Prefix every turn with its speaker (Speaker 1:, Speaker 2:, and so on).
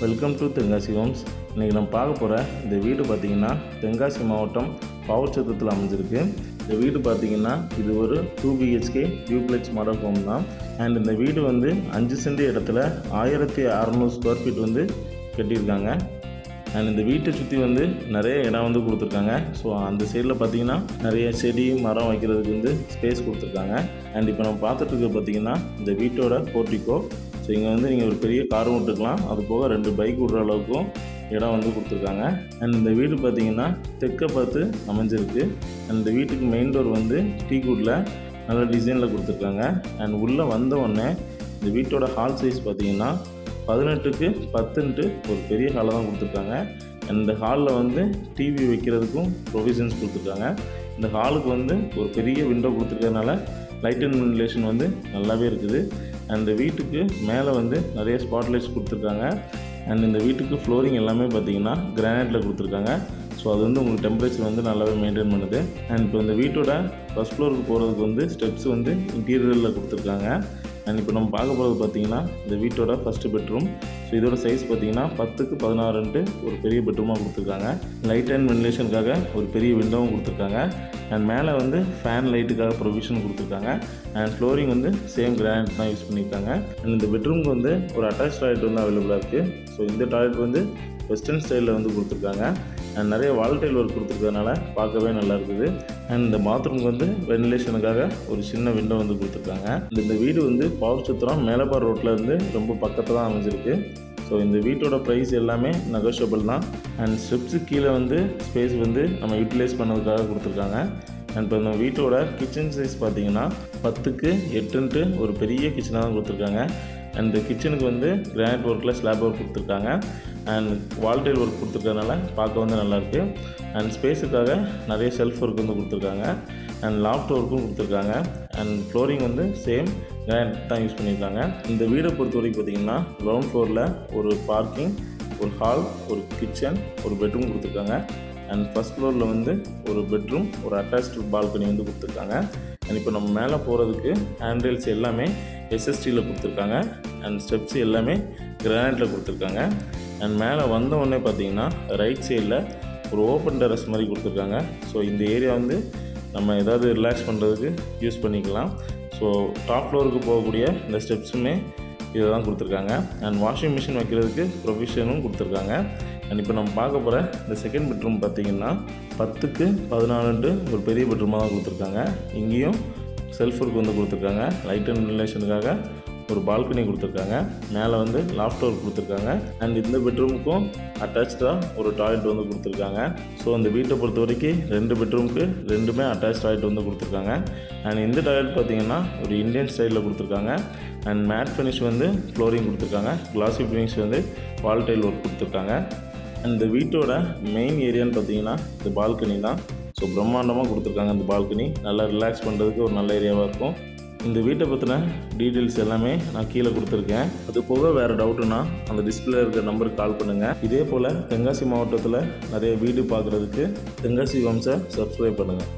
Speaker 1: Welcome to Tenkasi Holmes. இன்றைக்கி நம்ம பார்க்க போகிற இந்த வீடு பார்த்திங்கன்னா தென்காசி மாவட்டம் பாவச்சத்திரத்தில் அமைஞ்சிருக்கு. இந்த வீடு பார்த்திங்கன்னா இது ஒரு 2 BHK டியூப்ளெக்ஸ் மாடல் ஹோம் தான். அண்ட் இந்த வீடு வந்து 5 சென்ட் இடத்துல 1600 ஸ்கொயர் ஃபீட் வந்து கட்டியிருக்காங்க. அண்ட் இந்த வீட்டை சுற்றி வந்து நிறைய இடம் வந்து கொடுத்துருக்காங்க. ஸோ அந்த சைடில் பார்த்திங்கன்னா நிறைய செடி மரம் வைக்கிறதுக்கு வந்து ஸ்பேஸ் கொடுத்துருக்காங்க. அண்ட் இப்போ நம்ம பார்த்துட்டு இருக்க பார்த்திங்கன்னா இந்த வீட்டோட போர்ட்டிகோ. ஸோ இங்கே வந்து நீங்கள் ஒரு பெரிய காரும் விட்டுக்கலாம், அது போக 2 பைக் விடுற அளவுக்கும் இடம் வந்து கொடுத்துருக்காங்க. அண்ட் இந்த வீடு பார்த்திங்கன்னா தெற்க பார்த்து அமைஞ்சிருக்கு. அண்ட் இந்த வீட்டுக்கு மெயின் டோர் வந்து டீக்குட்டில் நல்ல டிசைனில் கொடுத்துருக்காங்க. அண்ட் உள்ளே வந்த உடனே இந்த வீட்டோட ஹால் சைஸ் பார்த்திங்கன்னா 18க்கு 10 ஒரு பெரிய ஹாலை தான் கொடுத்துருக்காங்க. இந்த ஹாலில் வந்து டிவி வைக்கிறதுக்கும் ப்ரொவிஷன்ஸ் கொடுத்துருக்காங்க. இந்த ஹாலுக்கு வந்து ஒரு பெரிய விண்டோ கொடுத்துருக்கறதுனால லைட் அண்ட் வென்டிலேஷன் வந்து நல்லாவே இருக்குது. அந்த வீட்டுக்கு மேலே வந்து நிறைய ஸ்பாட்லைட்ஸ் கொடுத்துருக்காங்க. அண்ட் இந்த வீட்டுக்கு ஃப்ளோரிங் எல்லாமே பார்த்திங்கன்னா கிரானைட்டில் கொடுத்துருக்காங்க. ஸோ அது வந்து உங்களுக்கு டெம்பரேச்சர் வந்து நல்லாவே மெயின்டைன் பண்ணுது. அண்ட் இப்போ இந்த வீட்டோட ஃபஸ்ட் ஃப்ளோருக்கு போகிறதுக்கு வந்து ஸ்டெப்ஸ் வந்து இன்டீரியரில் கொடுத்துருக்காங்க. அண்ட் இப்போ நம்ம பார்க்க போகிறது பார்த்திங்கன்னா இந்த வீட்டோட ஃபஸ்ட்டு பெட்ரூம். ஸோ இதோட சைஸ் பார்த்திங்கன்னா 10க்கு 16 ஒரு பெரிய பெட்ரூமாக கொடுத்துருக்காங்க. லைட் அண்ட் வென்டிலேஷனுக்காக ஒரு பெரிய விண்டோவும் கொடுத்துருக்காங்க. அண்ட் மேலே வந்து ஃபேன் லைட்டுக்காக ப்ரொவிஷன் கொடுத்துருக்காங்க. அண்ட் ஃப்ளோரிங் வந்து சேம் கிரானைட் தான் யூஸ் பண்ணியிருக்காங்க. அண்ட் இந்த பெட்ரூமுக்கு வந்து ஒரு அட்டாச் டாய்லெட் வந்து அவைலபிளாக இருக்குது. ஸோ இந்த டாய்லெட் வந்து வெஸ்டர்ன் ஸ்டைலில் வந்து கொடுத்துருக்காங்க. அண்ட் நிறைய வால்டைல் ஒர்க் கொடுத்துருக்கறதுனால பார்க்கவே நல்லா இருக்குது. அண்ட் இந்த பாத்ரூமுக்கு வந்து வென்டிலேஷனுக்காக ஒரு சின்ன விண்டோ வந்து கொடுத்துருக்காங்க. இந்த வீடு வந்து பாவச்சத்திரம் மேலப்பார் ரோட்டில் இருந்து ரொம்ப பக்கத்தில் தான் அமைஞ்சிருக்கு. ஸோ இந்த வீட்டோட ப்ரைஸ் எல்லாமே நெகோஷியபிள் தான். அண்ட் ஸ்டெப்ஸு கீழே வந்து ஸ்பேஸ் வந்து நம்ம யூட்டிலைஸ் பண்ணதுக்காக கொடுத்துருக்காங்க. அண்ட் இப்போ இந்த வீட்டோட கிச்சன் சைஸ் பார்த்திங்கன்னா 10க்கு 8 ஒரு பெரிய கிச்சனாக தான் கொடுத்துருக்காங்க. அண்ட் இந்த கிச்சனுக்கு வந்து கிரானைட் ஒர்க்கில் ஸ்லாப் ஒர்க் கொடுத்துருக்காங்க. அண்ட் வால்டைல் ஒர்க் கொடுத்துருக்கறதுனால பார்க்க வந்து நல்லாயிருக்கு. அண்ட் ஸ்பேஸுக்காக நிறைய செல்ஃப் ஒர்க் வந்து கொடுத்துருக்காங்க. அண்ட் லாஃப்ட் ஒர்க்கும் கொடுத்துருக்காங்க. அண்ட் ஃப்ளோரிங் வந்து சேம் கிரானைட் தான் யூஸ் பண்ணியிருக்காங்க. இந்த வீடை பொறுத்த வரைக்கும் பார்த்திங்கன்னா கிரவுண்ட் ஃப்ளோரில் ஒரு பார்க்கிங், ஒரு ஹால், ஒரு கிச்சன், ஒரு பெட்ரூம் கொடுத்துருக்காங்க. அண்ட் ஃபஸ்ட் ஃப்ளோரில் வந்து ஒரு பெட்ரூம், ஒரு அட்டாச்டு பால்கனி வந்து கொடுத்துருக்காங்க. அண்ட் இப்போ நம்ம மேலே போகிறதுக்கு ஹேண்ட்ரெயில்ஸ் எல்லாமே எஸ்எஸ்டியில் கொடுத்துருக்காங்க. அண்ட் ஸ்டெப்ஸ் எல்லாமே கிரானைட்டில் கொடுத்துருக்காங்க. அண்ட் மேலே வந்த உடனே பார்த்திங்கன்னா ரைட் சைடில் ஒரு ஓப்பன் டெரஸ் மாதிரி கொடுத்துருக்காங்க. ஸோ இந்த ஏரியா வந்து நம்ம ஏதாவது ரிலாக்ஸ் பண்ணுறதுக்கு யூஸ் பண்ணிக்கலாம். ஸோ டாப் ஃப்ளோருக்கு போகக்கூடிய இந்த ஸ்டெப்ஸுமே இதை தான் கொடுத்துருக்காங்க. அண்ட் வாஷிங் மிஷின் வைக்கிறதுக்கு ப்ரொவிஷனும் கொடுத்துருக்காங்க. அண்ட் இப்போ நம்ம பார்க்க போகிற இந்த செகண்ட் பெட்ரூம் பார்த்திங்கன்னா 10க்கு 14 ஒரு பெரிய பெட்ரூமாக தான் கொடுத்துருக்காங்க. இங்கேயும் செல்ஃப் ஒர்க் வந்து கொடுத்துருக்காங்க. லைட் அண்ட் வென்டிலேஷனுக்காக ஒரு பால்கனி கொடுத்துருக்காங்க. மேலே வந்து லாஃப்ட் ஒர்க் கொடுத்துருக்காங்க. அண்ட் இந்த பெட்ரூமுக்கும் அட்டாச்சாக ஒரு டாய்லெட் வந்து கொடுத்துருக்காங்க. ஸோ அந்த வீட்டை பொறுத்த வரைக்கும் 2 பெட்ரூமுக்கு 2மே அட்டாச் டாய்லெட் வந்து கொடுத்துருக்காங்க. அண்ட் இந்த டாய்லெட் பார்த்திங்கன்னா ஒரு இந்தியன் ஸ்டைலில் கொடுத்துருக்காங்க. அண்ட் மேட் ஃபினிஷ் வந்து ஃப்ளோரிங் கொடுத்துருக்காங்க. கிளாசி ஃபினிஷ் வந்து வால் டைல் ஒர்க் கொடுத்துருக்காங்க. அண்ட் இந்த வீட்டோட மெயின் ஏரியான்னு பார்த்திங்கன்னா இந்த பால்கனி தான். ஸோ பிரம்மாண்டமாக கொடுத்துருக்காங்க. இந்த பால்கனி நல்லா ரிலாக்ஸ் பண்ணுறதுக்கு ஒரு நல்ல ஏரியாவாக இருக்கும். இந்த வீட்டை பற்றின டீட்டெயில்ஸ் எல்லாமே நான் கீழே கொடுத்துருக்கேன். அது போக வேறு டவுட்டுன்னா அந்த டிஸ்பிளே இருக்கிற நம்பருக்கு கால் பண்ணுங்கள். இதே போல் தென்காசி மாவட்டத்தில் நிறைய வீடு பார்க்குறதுக்கு தென்காசி ஹோம்ஸை சப்ஸ்கிரைப் பண்ணுங்கள்.